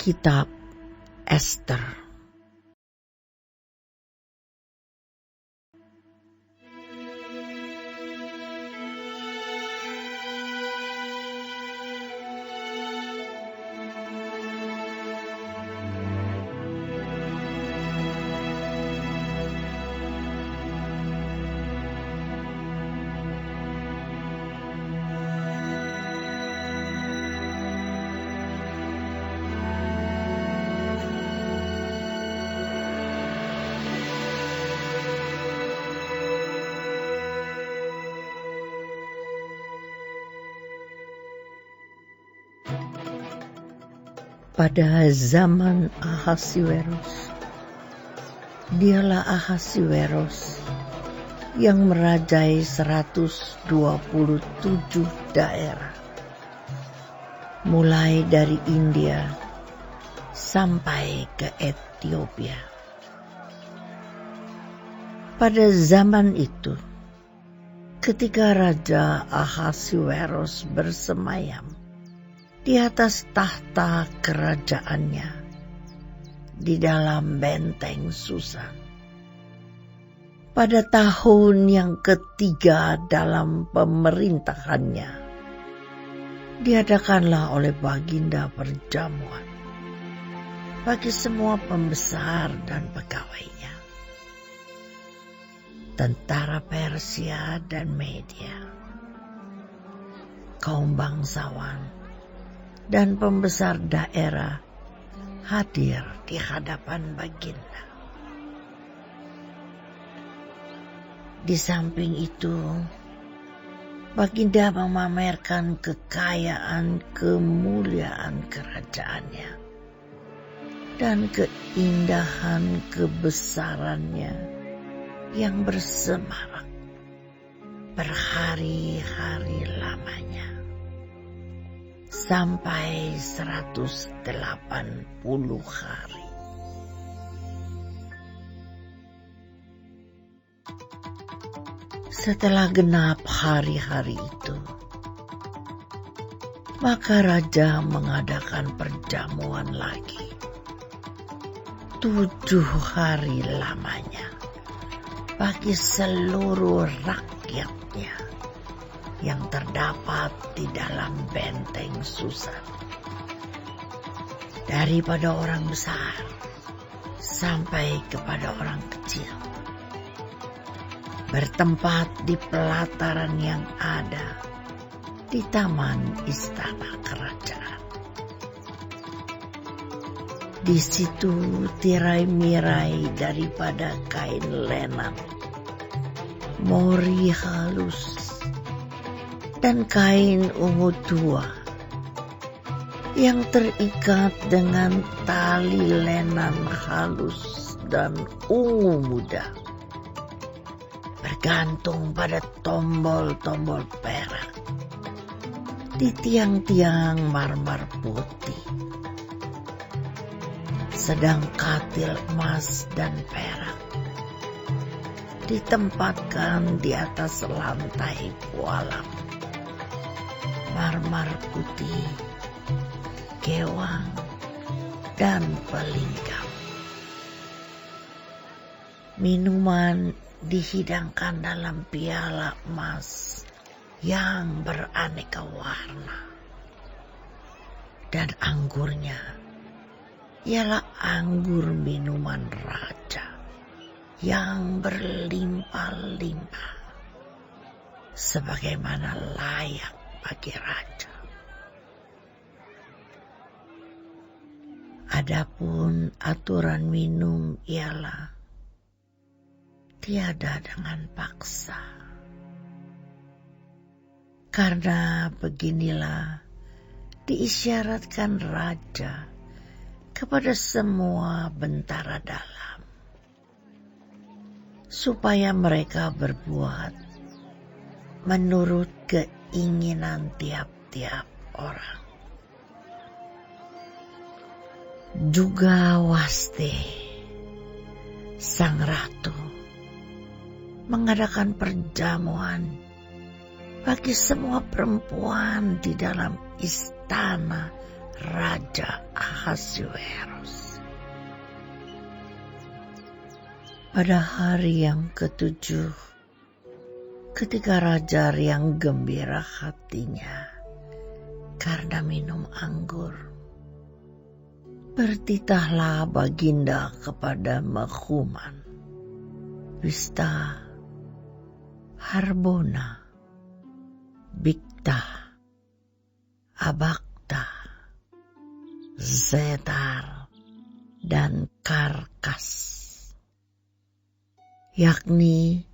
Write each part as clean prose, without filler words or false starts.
Kitab Ester. Pada zaman Ahasiweros, dialah Ahasiweros yang merajai 127 daerah, mulai dari India sampai ke Ethiopia. Pada zaman itu, ketika Raja Ahasiweros bersemayam di atas tahta kerajaannya di dalam benteng Susan, pada tahun yang ketiga dalam pemerintahannya, diadakanlah oleh Baginda perjamuan bagi semua pembesar dan pegawainya, tentara Persia dan Media, kaum bangsawan dan pembesar daerah hadir di hadapan Baginda. Di samping itu, Baginda memamerkan kekayaan kemuliaan kerajaannya dan keindahan kebesarannya yang bersemarak berhari-hari lamanya, sampai 180 hari. Setelah genap hari-hari itu, maka raja mengadakan perjamuan lagi 7 hari lamanya bagi seluruh rakyatnya yang terdapat di dalam benteng Susan, daripada orang besar sampai kepada orang kecil, bertempat di pelataran yang ada di taman istana kerajaan. Di situ tirai-mirai daripada kain lenan, mori halus, dan kain ungu tua yang terikat dengan tali lenan halus dan ungu muda, bergantung pada tombol-tombol perak di tiang-tiang marmer putih, sedang katil emas dan perak ditempatkan di atas lantai pualam marmer putih, gewang, dan pelingkap. Minuman dihidangkan dalam piala emas yang beraneka warna, dan anggurnya ialah anggur minuman raja yang berlimpah-limpah, sebagaimana layak bagi raja. Adapun aturan minum ialah tiada dengan paksa, karena beginilah diisyaratkan raja kepada semua bentara dalam, supaya mereka berbuat menurut keinginan tiap-tiap orang. Juga Wasti, sang ratu, mengadakan perjamuan bagi semua perempuan di dalam istana Raja Ahasuerus. Pada hari yang ketujuh, ketika raja riang gembira hatinya karena minum anggur, bertitahlah baginda kepada Mehuman, Biztha, Harbona, Bigtha, Abagtha, Zethar, dan Karkas, yakni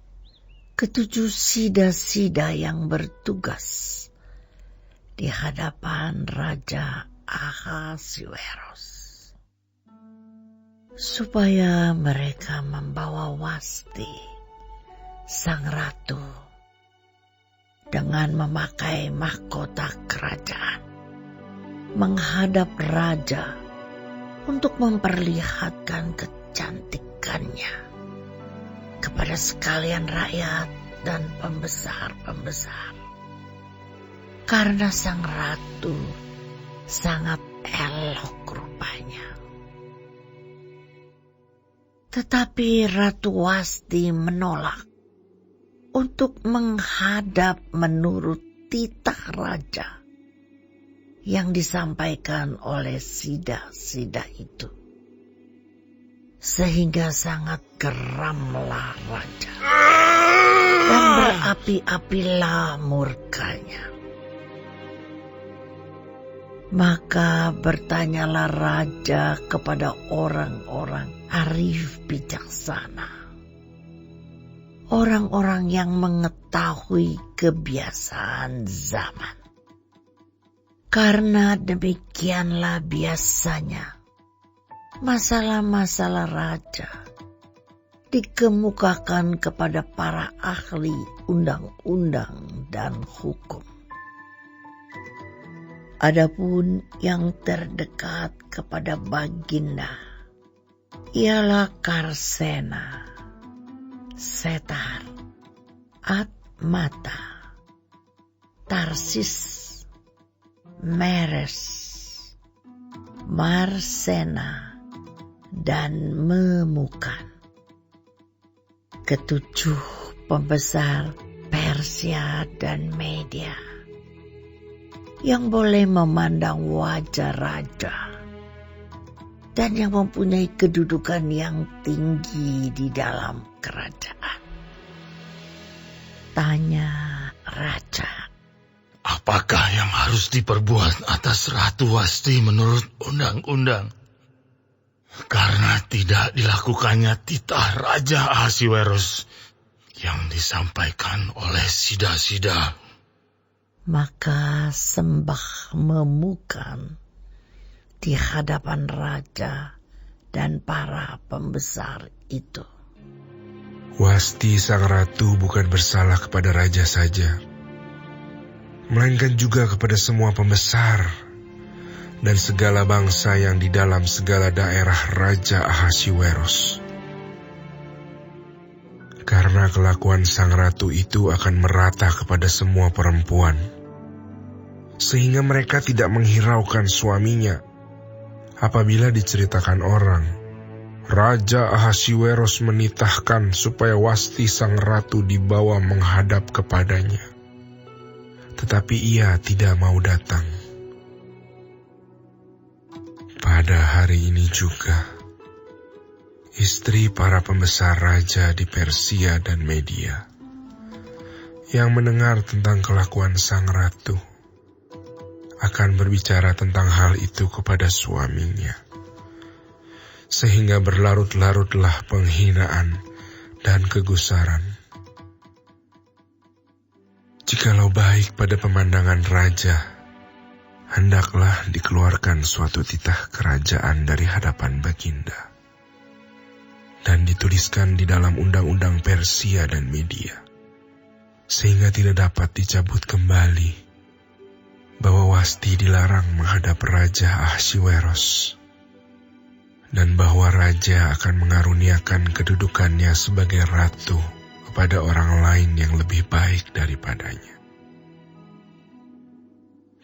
ketujuh sida-sida yang bertugas di hadapan Raja Ahasuerus, supaya mereka membawa Wasti, sang ratu, dengan memakai mahkota kerajaan, menghadap raja untuk memperlihatkan kecantikannya kepada sekalian rakyat dan pembesar-pembesar. Karena sang ratu sangat elok rupanya. Tetapi Ratu Wasti menolak untuk menghadap menurut titah raja yang disampaikan oleh sida-sida itu. Sehingga sangat geramlah raja dan berapi-apilah murkanya. Maka bertanyalah raja kepada orang-orang arif bijaksana, orang-orang yang mengetahui kebiasaan zaman. Karena demikianlah biasanya masalah-masalah raja dikemukakan kepada para ahli undang-undang dan hukum. Adapun yang terdekat kepada baginda ialah Karsena, Setar, Atmata, Tarsis, Meres, Marsena, dan Memukan. Ketujuh pembesar Persia dan Media yang boleh memandang wajah raja dan yang mempunyai kedudukan yang tinggi di dalam kerajaan. Tanya raja, apakah yang harus diperbuat atas Ratu Wasti menurut undang-undang? Karena tidak dilakukannya titah Raja Ahasuerus yang disampaikan oleh sida-sida. Maka sembah Memukan di hadapan raja dan para pembesar itu. Wasti sang ratu bukan bersalah kepada raja saja, melainkan juga kepada semua pembesar dan segala bangsa yang di dalam segala daerah Raja Ahasuerus. Karena kelakuan sang ratu itu akan merata kepada semua perempuan, sehingga mereka tidak menghiraukan suaminya. Apabila diceritakan orang, Raja Ahasuerus menitahkan supaya Wasti sang ratu dibawa menghadap kepadanya, tetapi ia tidak mau datang. Pada hari ini juga, istri para pembesar raja di Persia dan Media yang mendengar tentang kelakuan sang ratu akan berbicara tentang hal itu kepada suaminya, sehingga berlarut-larutlah penghinaan dan kegusaran. Jikalau baik pada pemandangan raja, hendaklah dikeluarkan suatu titah kerajaan dari hadapan baginda dan dituliskan di dalam undang-undang Persia dan Media, sehingga tidak dapat dicabut kembali, bahwa Wasti dilarang menghadap Raja Ahasuerus, dan bahwa raja akan mengaruniakan kedudukannya sebagai ratu kepada orang lain yang lebih baik daripadanya.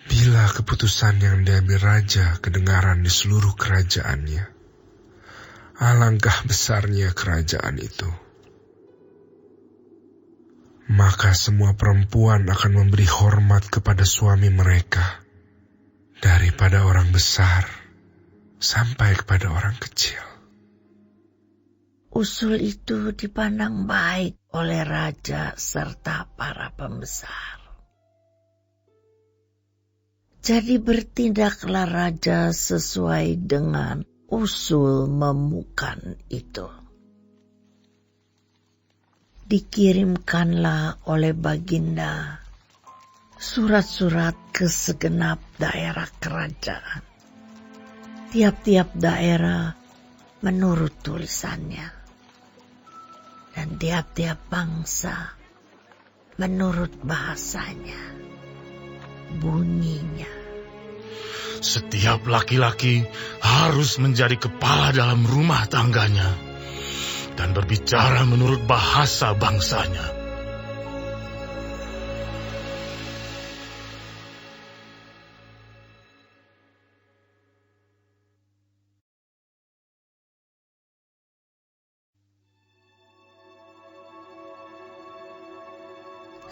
Bila Apabila keputusan yang diambil raja kedengaran di seluruh kerajaannya, alangkah besarnya kerajaan itu. Maka semua perempuan akan memberi hormat kepada suami mereka, daripada orang besar sampai kepada orang kecil. Usul itu dipandang baik oleh raja serta para pembesar. Jadi bertindaklah raja sesuai dengan usul memukan itu. Dikirimkanlah oleh baginda surat-surat ke segenap daerah kerajaan. Tiap-tiap daerah menurut tulisannya, dan tiap-tiap bangsa menurut bahasanya, bunyinya. Setiap laki-laki harus menjadi kepala dalam rumah tangganya dan berbicara menurut bahasa bangsanya.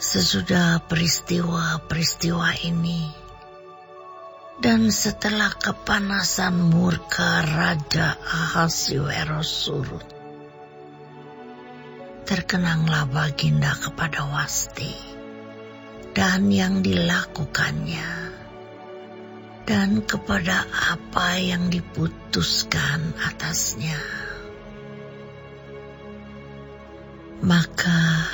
Sesudah peristiwa-peristiwa ini, dan setelah kepanasan murka Raja Ahasiweros surut, terkenanglah baginda kepada Wasti dan yang dilakukannya, dan kepada apa yang diputuskan atasnya. Maka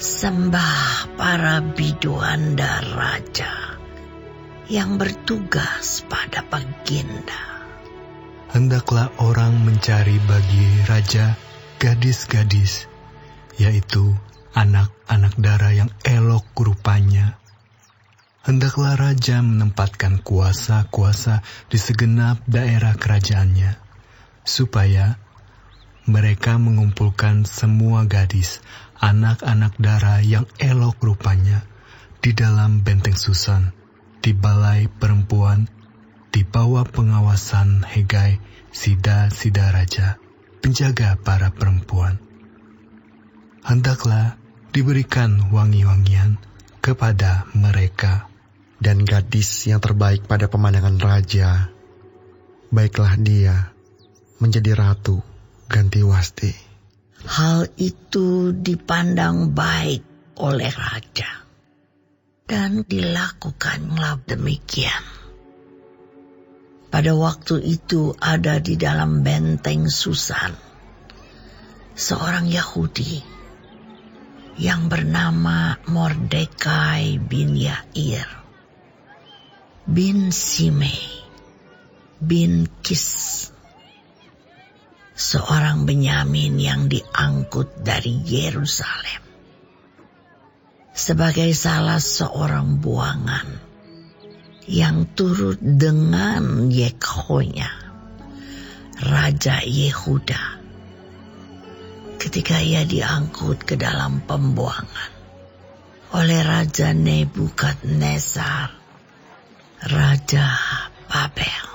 sembah para biduanda raja yang bertugas pada baginda. Hendaklah orang mencari bagi raja gadis-gadis, yaitu anak-anak dara yang elok rupanya. Hendaklah raja menempatkan kuasa-kuasa di segenap daerah kerajaannya, supaya mereka mengumpulkan semua gadis, anak-anak dara yang elok rupanya, di dalam benteng Susan, di balai perempuan, di bawah pengawasan Hegai, sida-sida raja, penjaga para perempuan. Hendaklah diberikan wangi-wangian kepada mereka. Dan gadis yang terbaik pada pemandangan raja, baiklah dia menjadi ratu ganti Wasti. Hal itu dipandang baik oleh raja, dan dilakukanlah demikian. Pada waktu itu ada di dalam benteng Susan seorang Yahudi yang bernama Mordekai bin Yair bin Simei bin Kis, seorang Benyamin yang diangkut dari Yerusalem sebagai salah seorang buangan yang turut dengan Yekhonya, Raja Yehuda, ketika ia diangkut ke dalam pembuangan oleh Raja Nebukadnezar, Raja Babel.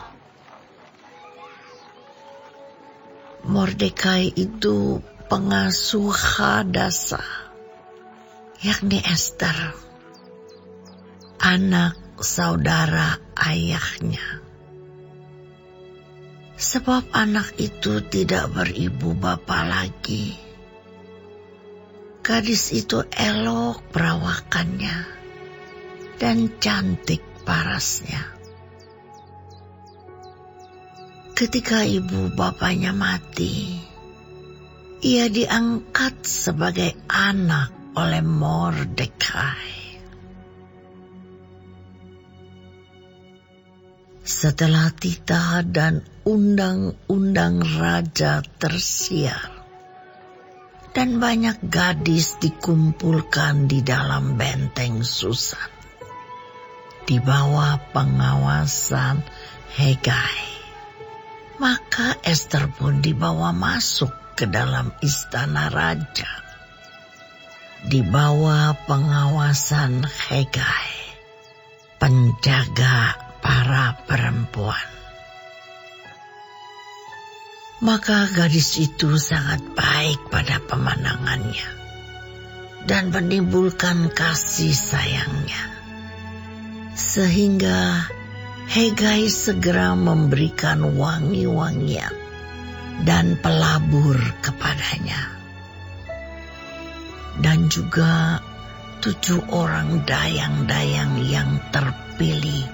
Mordekai itu pengasuh Hadasa, yakni Ester, anak saudara ayahnya. Sebab anak itu tidak beribu bapa lagi. Gadis itu elok perawakannya dan cantik parasnya. Ketika ibu bapanya mati, ia diangkat sebagai anak oleh Mordekai. Setelah titah dan undang-undang raja tersiar, dan banyak gadis dikumpulkan di dalam benteng Susan, di bawah pengawasan Hegai, maka Ester pun dibawa masuk ke dalam istana raja, di bawah pengawasan Hegai, penjaga para perempuan. Maka gadis itu sangat baik pada pemandangannya dan menimbulkan kasih sayangnya, sehingga Hegai segera memberikan wangi-wangian dan pelabur kepadanya. Dan juga 7 orang dayang-dayang yang terpilih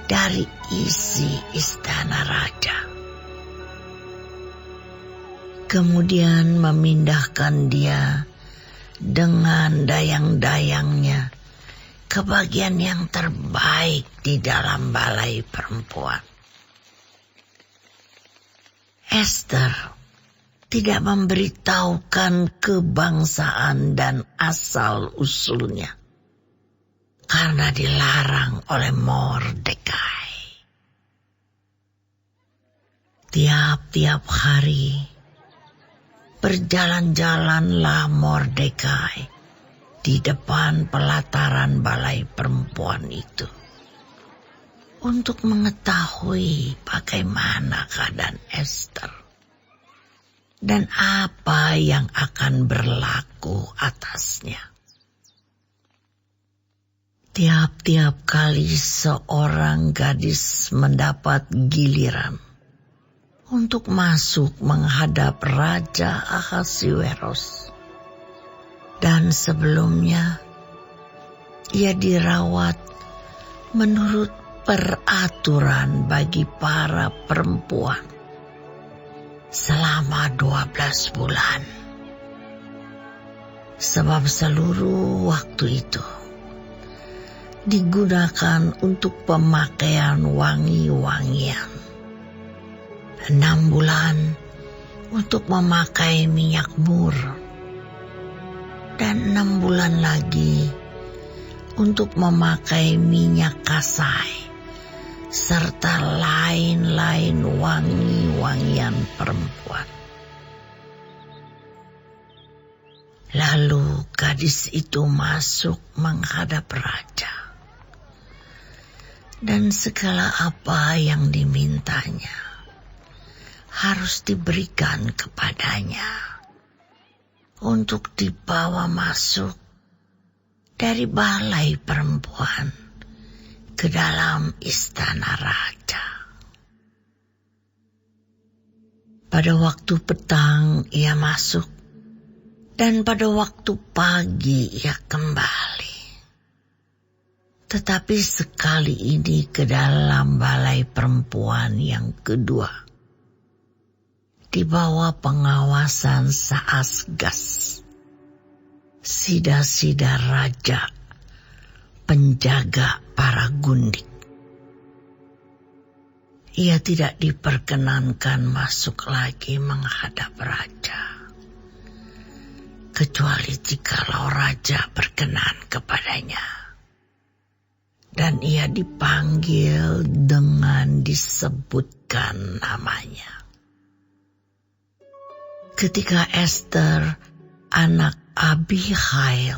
dari isi istana raja. Kemudian memindahkan dia dengan dayang-dayangnya ke bagian yang terbaik di dalam balai perempuan. Esther tidak memberitahukan kebangsaan dan asal-usulnya karena dilarang oleh Mordekai. Tiap-tiap hari berjalan-jalanlah Mordekai di depan pelataran balai perempuan itu untuk mengetahui bagaimana keadaan Esther dan apa yang akan berlaku atasnya. Tiap-tiap kali seorang gadis mendapat giliran untuk masuk menghadap Raja Ahasuerus, dan sebelumnya ia dirawat menurut peraturan bagi para perempuan selama 12 bulan. Sebab seluruh waktu itu digunakan untuk pemakaian wangi-wangian. 6 bulan untuk memakai minyak mur, dan 6 bulan lagi untuk memakai minyak kasai, serta lain-lain wangi-wangian perempuan. Lalu gadis itu masuk menghadap raja, dan segala apa yang dimintanya harus diberikan kepadanya untuk dibawa masuk dari balai perempuan ke dalam istana raja. Pada waktu petang ia masuk, dan pada waktu pagi ia kembali. Tetapi sekali ini ke dalam balai perempuan yang kedua, di bawah pengawasan Saasgas, sida-sida raja, penjaga para gundik. Ia tidak diperkenankan masuk lagi menghadap raja, kecuali jikalau raja berkenan kepadanya, dan ia dipanggil dengan disebutkan namanya. Ketika Esther, anak Abihail,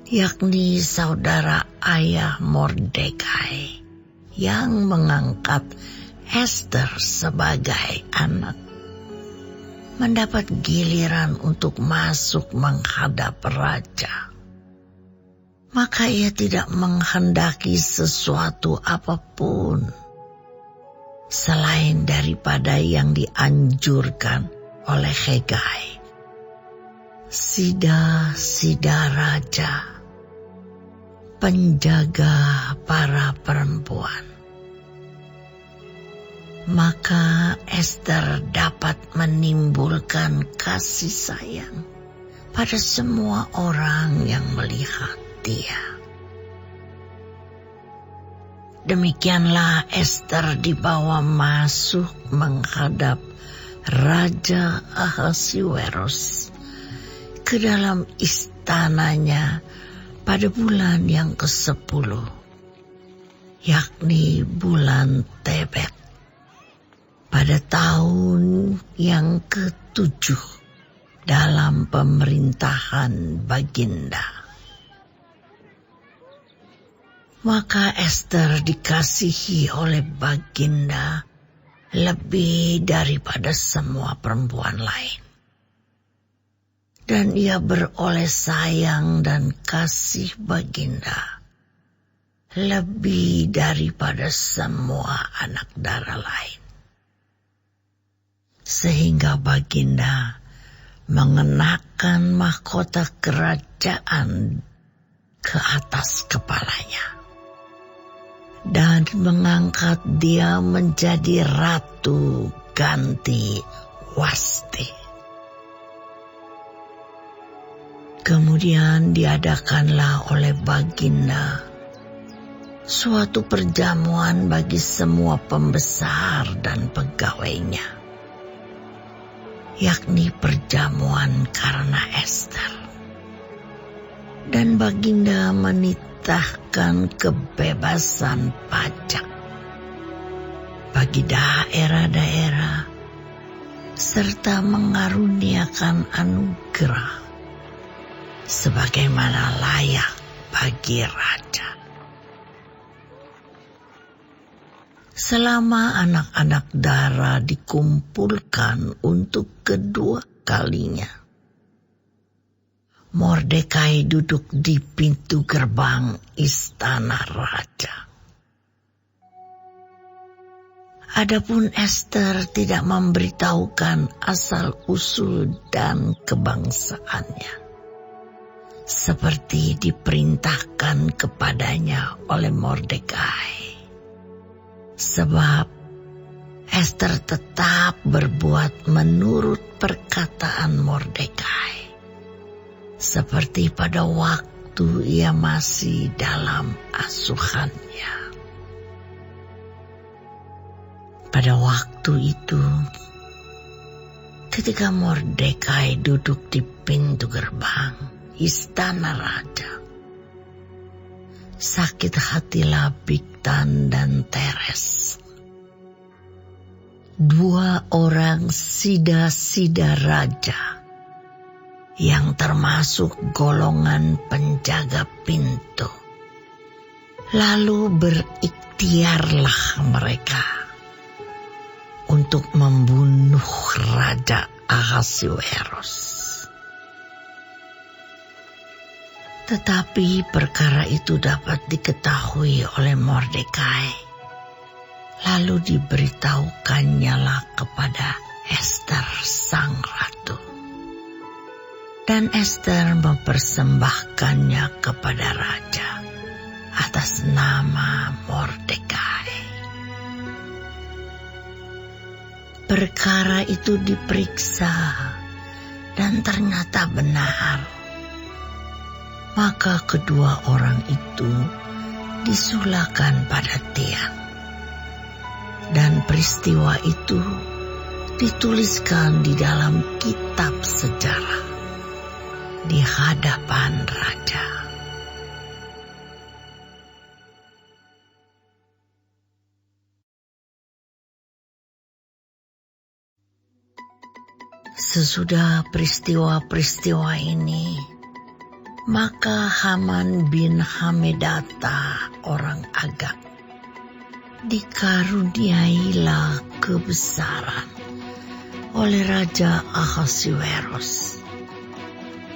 yakni saudara ayah Mordekai, yang mengangkat Esther sebagai anak, mendapat giliran untuk masuk menghadap raja, maka ia tidak menghendaki sesuatu apapun selain daripada yang dianjurkan oleh Hegai, sida-sida raja, penjaga para perempuan. Maka Esther dapat menimbulkan kasih sayang pada semua orang yang melihat dia. Demikianlah Esther dibawa masuk menghadap Raja Ahasuerus ke dalam istananya pada bulan yang ke-10, yakni bulan Tebet, pada tahun yang ke-7 dalam pemerintahan Baginda. Maka Ester dikasihi oleh Baginda lebih daripada semua perempuan lain. Dan ia beroleh sayang dan kasih Baginda lebih daripada semua anak dara lain. Sehingga Baginda mengenakan mahkota kerajaan ke atas kepalanya dan mengangkat dia menjadi Ratu Ganti Wasti. Kemudian diadakanlah oleh Baginda suatu perjamuan bagi semua pembesar dan pegawainya, yakni perjamuan karena Ester. Dan Baginda menitahkan kebebasan pajak bagi daerah-daerah serta mengaruniakan anugerah sebagaimana layak bagi raja. Selama anak-anak dara dikumpulkan untuk kedua kalinya, Mordekai duduk di pintu gerbang istana raja. Adapun Ester tidak memberitahukan asal-usul dan kebangsaannya, seperti diperintahkan kepadanya oleh Mordekai. Sebab Ester tetap berbuat menurut perkataan Mordekai, seperti pada waktu ia masih dalam asuhannya. Pada waktu itu, ketika Mordekai duduk di pintu gerbang istana raja, sakit hatilah Bigtan dan Teres, dua orang sida-sida raja yang termasuk golongan penjaga pintu. Lalu berikhtiarlah mereka untuk membunuh Raja Ahasuerus. Tetapi perkara itu dapat diketahui oleh Mordekai, lalu diberitahukannya kepada Ester sang ratu. Dan Ester mempersembahkannya kepada raja atas nama Mordekai. Perkara itu diperiksa dan ternyata benar. Maka kedua orang itu disulakan pada tiang. Dan peristiwa itu dituliskan di dalam kitab sejarah di hadapan raja. Sesudah peristiwa-peristiwa ini, maka Haman bin Hamedata orang Agag dikaruniailah kebesaran oleh Raja Ahasuerus,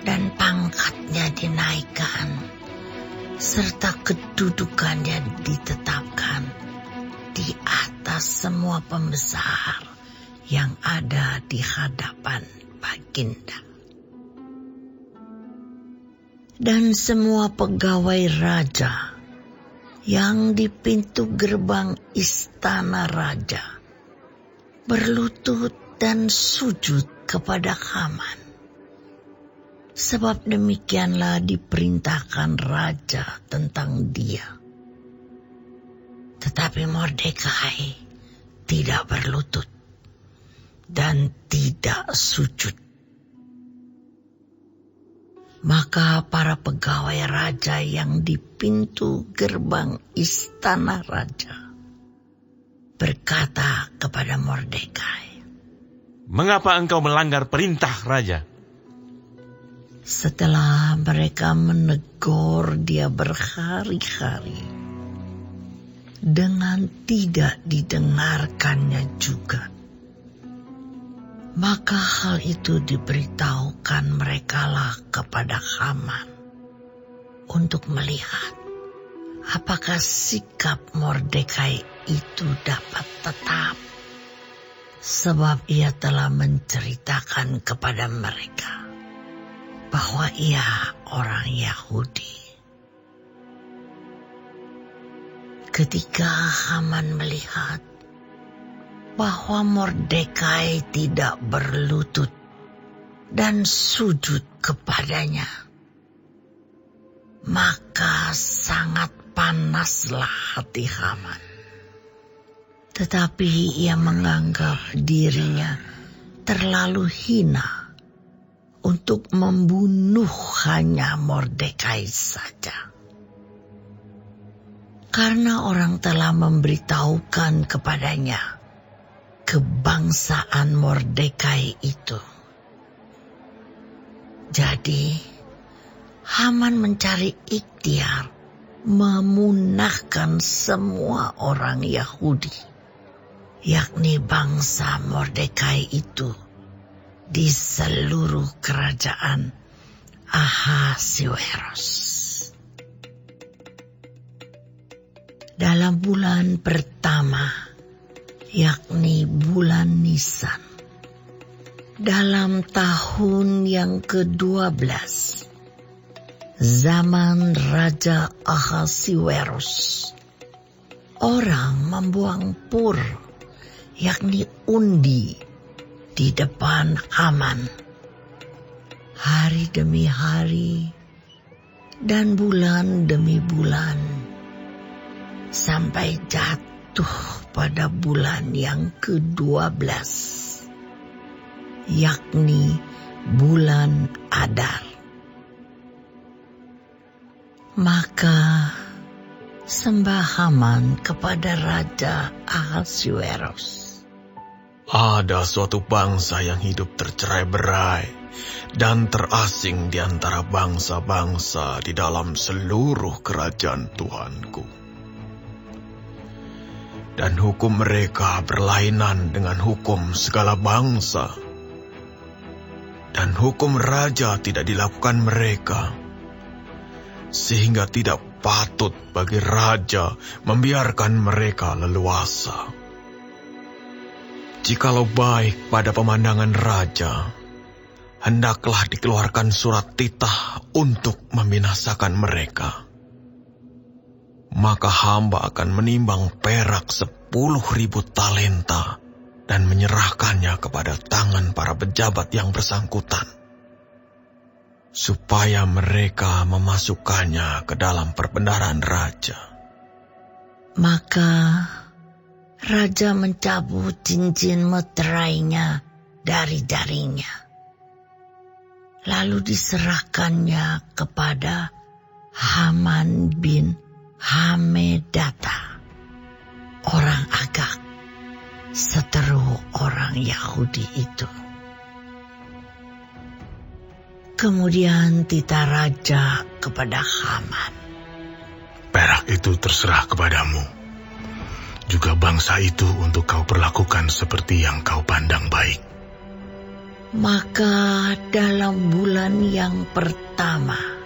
dan pangkatnya dinaikkan serta kedudukannya ditetapkan di atas semua pembesar yang ada di hadapan Baginda. Dan semua pegawai raja yang di pintu gerbang istana raja berlutut dan sujud kepada Haman. Sebab demikianlah diperintahkan raja tentang dia. Tetapi Mordekai tidak berlutut dan tidak sujud. Maka para pegawai raja yang di pintu gerbang istana raja berkata kepada Mordekai, "Mengapa engkau melanggar perintah raja?" Setelah mereka menegur dia berhari-hari, dengan tidak didengarkannya juga. Maka hal itu diberitahukan merekalah kepada Haman untuk melihat apakah sikap Mordekai itu dapat tetap, sebab ia telah menceritakan kepada mereka bahwa ia orang Yahudi. Ketika Haman melihat bahwa Mordekai tidak berlutut dan sujud kepadanya, maka sangat panaslah hati Haman. Tetapi ia menganggap dirinya terlalu hina untuk membunuh hanya Mordekai saja. Karena orang telah memberitahukan kepadanya kebangsaan Mordekai itu. Jadi, Haman mencari ikhtiar memunahkan semua orang Yahudi, yakni bangsa Mordekai itu, di seluruh kerajaan Ahasuerus. Dalam bulan pertama, yakni bulan Nisan, dalam tahun yang ke-12, zaman Raja Ahasuerus, orang membuang pur, yakni undi, di depan Haman, hari demi hari dan bulan demi bulan, sampai jatuh pada bulan yang ke-12, yakni bulan Adar. Maka sembah Haman kepada Raja Ahasuerus. Ada suatu bangsa yang hidup tercerai-berai dan terasing di antara bangsa-bangsa di dalam seluruh kerajaan Tuanku. Dan hukum mereka berlainan dengan hukum segala bangsa. Dan hukum raja tidak dilakukan mereka, sehingga tidak patut bagi raja membiarkan mereka leluasa. Jikalau baik pada pemandangan raja, hendaklah dikeluarkan surat titah untuk membinasakan mereka. Maka hamba akan menimbang perak 10.000 talenta dan menyerahkannya kepada tangan para pejabat yang bersangkutan, supaya mereka memasukkannya ke dalam perbendaharaan raja. Maka raja mencabut cincin meterainya dari jarinya, lalu diserahkannya kepada Haman bin Hamedata, orang Agag, seteru orang Yahudi itu. Kemudian titah raja kepada Haman. Perak itu terserah kepadamu. Juga bangsa itu untuk kau perlakukan seperti yang kau pandang baik. Maka dalam bulan yang pertama,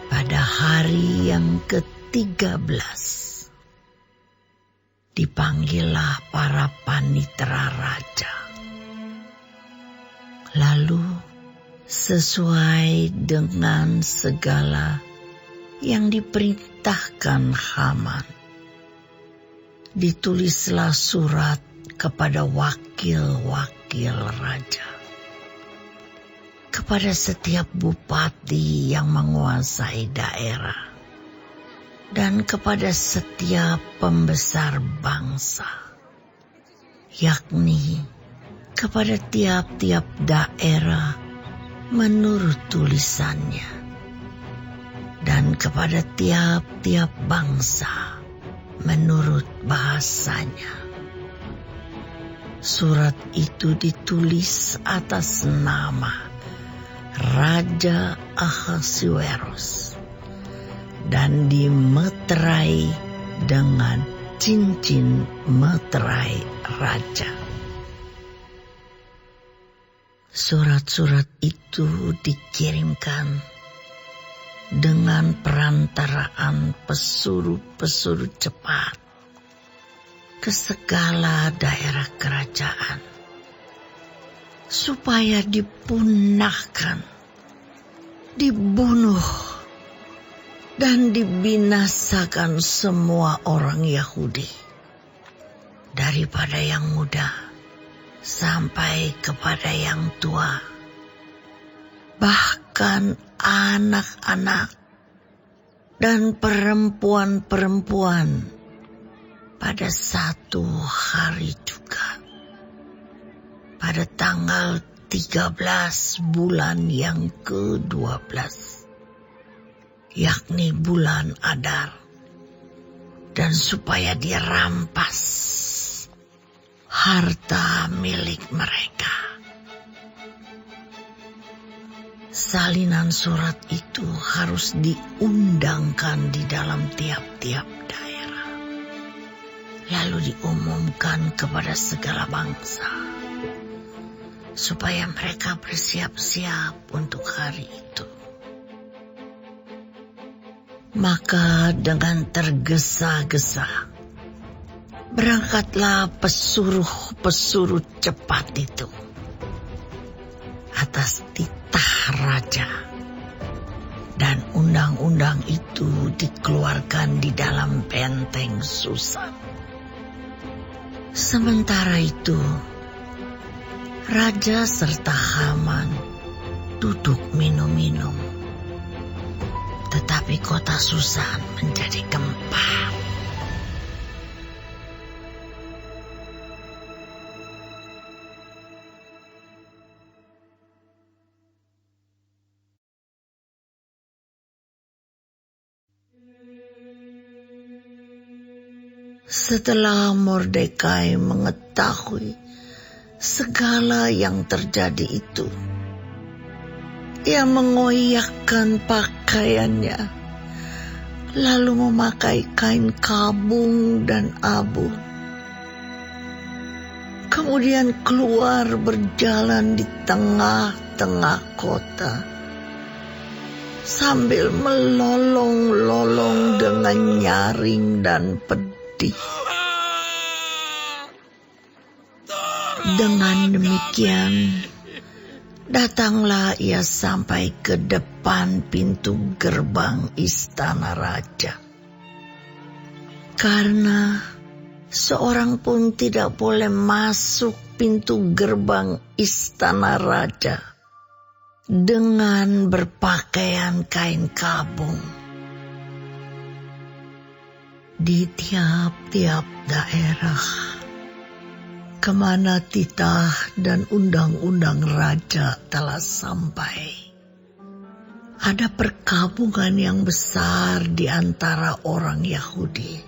pada hari yang ke-13, dipanggillah para panitera raja. Lalu sesuai dengan segala yang diperintahkan Haman, ditulislah surat kepada wakil-wakil raja, kepada setiap bupati yang menguasai daerah, dan kepada setiap pembesar bangsa, yakni kepada tiap-tiap daerah menurut tulisannya, dan kepada tiap-tiap bangsa menurut bahasanya. Surat itu ditulis atas nama Raja Ahasuerus dan dimeterai dengan cincin meterai raja. Surat-surat itu dikirimkan dengan perantaraan pesuruh-pesuruh cepat ke segala daerah kerajaan, supaya dipunahkan, dibunuh, dan dibinasakan semua orang Yahudi, daripada yang muda sampai kepada yang tua, bahkan anak-anak dan perempuan-perempuan pada satu hari juga, pada tanggal 13 bulan yang ke-12, yakni bulan Adar, dan supaya dirampas harta milik mereka. Salinan surat itu harus diundangkan di dalam tiap-tiap daerah, lalu diumumkan kepada segala bangsa, supaya mereka bersiap-siap untuk hari itu. Maka dengan tergesa-gesa berangkatlah pesuruh-pesuruh cepat itu atas titah raja, dan undang-undang itu dikeluarkan di dalam benteng Susan. Sementara itu, raja serta Haman duduk minum-minum, tetapi kota Susan menjadi gempar. Setelah Mordekai mengetahui segala yang terjadi itu, ia mengoyakkan pakaiannya, lalu memakai kain kabung dan abu. Kemudian keluar berjalan di tengah-tengah kota, sambil melolong-lolong dengan nyaring dan pedih. Dengan demikian, datanglah ia sampai ke depan pintu gerbang istana raja. Karena seorang pun tidak boleh masuk pintu gerbang istana raja dengan berpakaian kain kabung. Di tiap-tiap daerah kemana titah dan undang-undang raja telah sampai, ada perkabungan yang besar di antara orang Yahudi,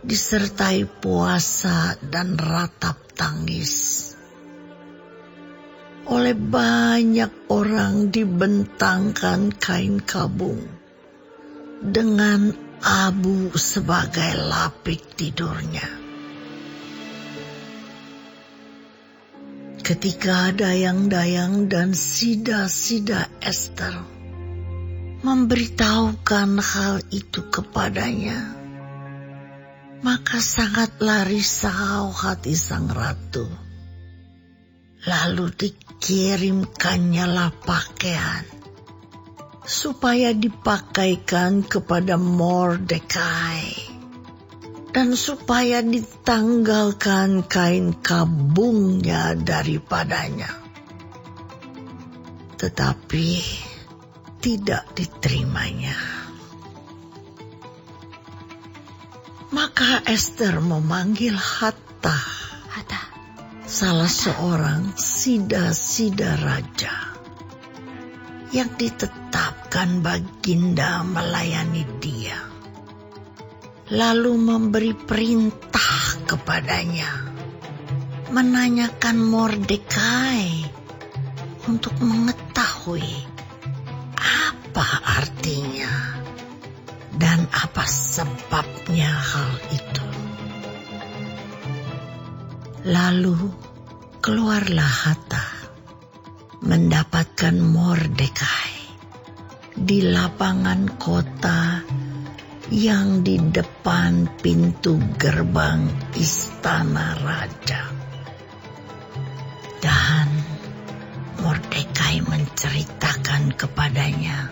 disertai puasa dan ratap tangis. Oleh banyak orang dibentangkan kain kabung dengan abu sebagai lapik tidurnya. Ketika dayang-dayang dan sida-sida Ester memberitahukan hal itu kepadanya, maka sangatlah risau hati sang ratu. Lalu dikirimkannya lah pakaian supaya dipakaikan kepada Mordekai, dan supaya ditanggalkan kain kabungnya daripadanya. Tetapi tidak diterimanya. Maka Ester memanggil Hatta, salah seorang sida-sida raja yang ditetapkan baginda melayani dia, lalu memberi perintah kepadanya menanyakan Mordekai untuk mengetahui apa artinya Dan apa sebabnya hal itu? Lalu keluarlah Hatta mendapatkan Mordekai di lapangan kota yang di depan pintu gerbang istana raja. Dan Mordekai menceritakan kepadanya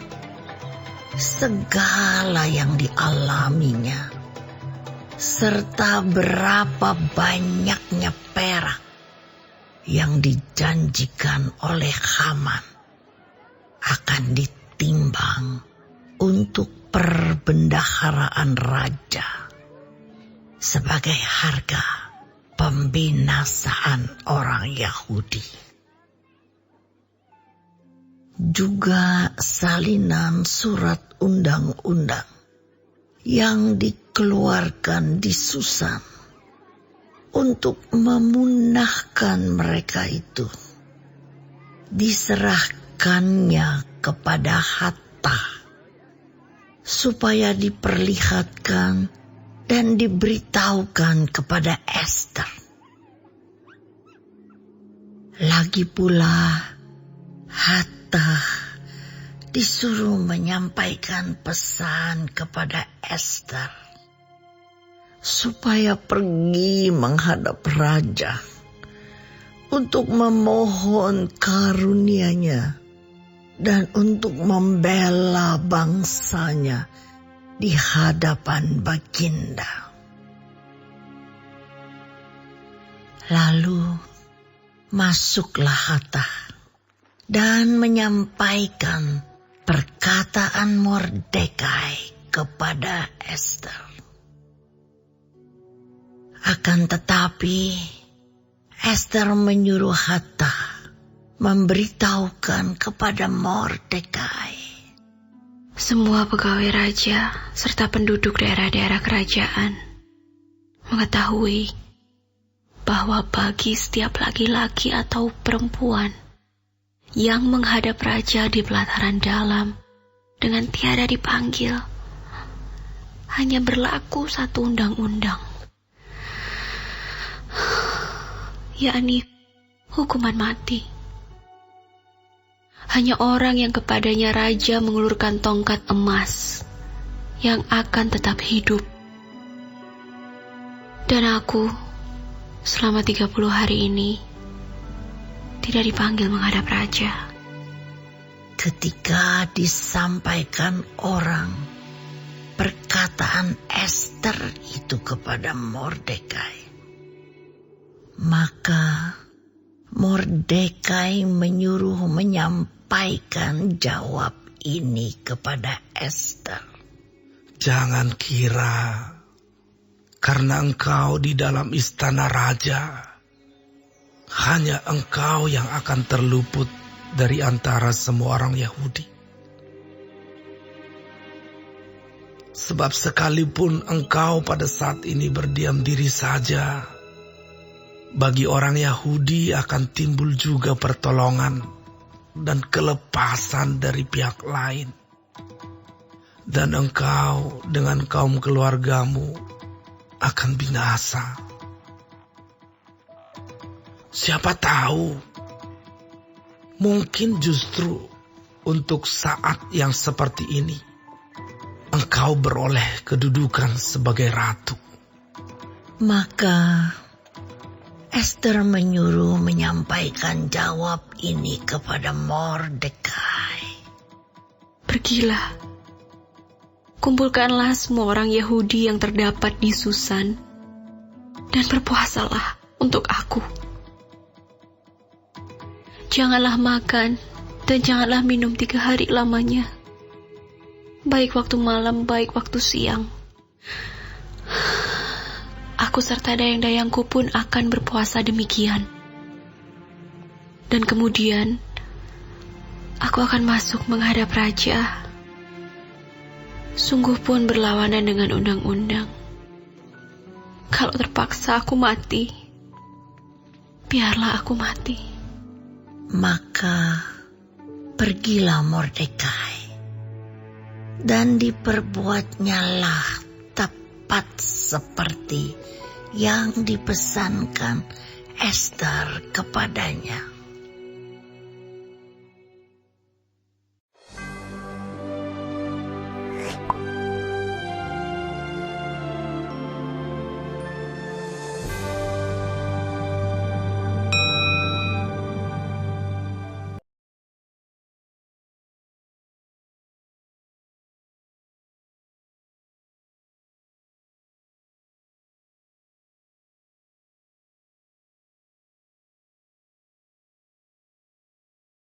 segala yang dialaminya, serta berapa banyaknya perak yang dijanjikan oleh Haman akan ditimbang untuk perbendaharaan raja sebagai harga pembinasaan orang Yahudi. Juga salinan surat undang-undang yang dikeluarkan di Susan untuk memunahkan mereka itu diserahkannya kepada Hatta supaya diperlihatkan dan diberitahukan kepada Ester. Lagi pula Hatta disuruh menyampaikan pesan kepada Ester supaya pergi menghadap raja untuk memohon karunia-Nya dan untuk membela bangsanya di hadapan Baginda. Lalu masuklah Hatta dan menyampaikan perkataan Mordekai kepada Ester. Akan tetapi Ester menyuruh Hatta memberitahukan kepada Mordekai, semua pegawai raja serta penduduk daerah-daerah kerajaan mengetahui bahwa bagi setiap laki-laki atau perempuan yang menghadap raja di pelataran dalam dengan tiada dipanggil, hanya berlaku satu undang-undang, yakni hukuman mati. Hanya orang yang kepadanya raja mengulurkan tongkat emas yang akan tetap hidup. Dan aku selama 30 hari ini tidak dipanggil menghadap raja. Ketika disampaikan orang perkataan Ester itu kepada Mordekai, maka Mordekai menyuruh menyampaikan jawab ini kepada Ester. Jangan kira karena engkau di dalam istana raja, hanya engkau yang akan terluput dari antara semua orang Yahudi. Sebab sekalipun engkau pada saat ini berdiam diri saja, bagi orang Yahudi akan timbul juga pertolongan dan kelepasan dari pihak lain. Dan engkau dengan kaum keluargamu akan binasa. Siapa tahu, mungkin justru untuk saat yang seperti ini, engkau beroleh kedudukan sebagai ratu. Maka Ester menyuruh menyampaikan jawab ini kepada Mordekai. Pergilah, kumpulkanlah semua orang Yahudi yang terdapat di Susan, dan berpuasalah untuk aku. Janganlah makan dan janganlah minum 3 hari lamanya, baik waktu malam, baik waktu siang. Aku serta dayang-dayangku pun akan berpuasa demikian. Dan kemudian, aku akan masuk menghadap raja. Sungguh pun berlawanan dengan undang-undang. Kalau terpaksa aku mati, biarlah aku mati. Maka pergilah Mordekai dan diperbuatnyalah tepat seperti yang dipesankan Ester kepadanya.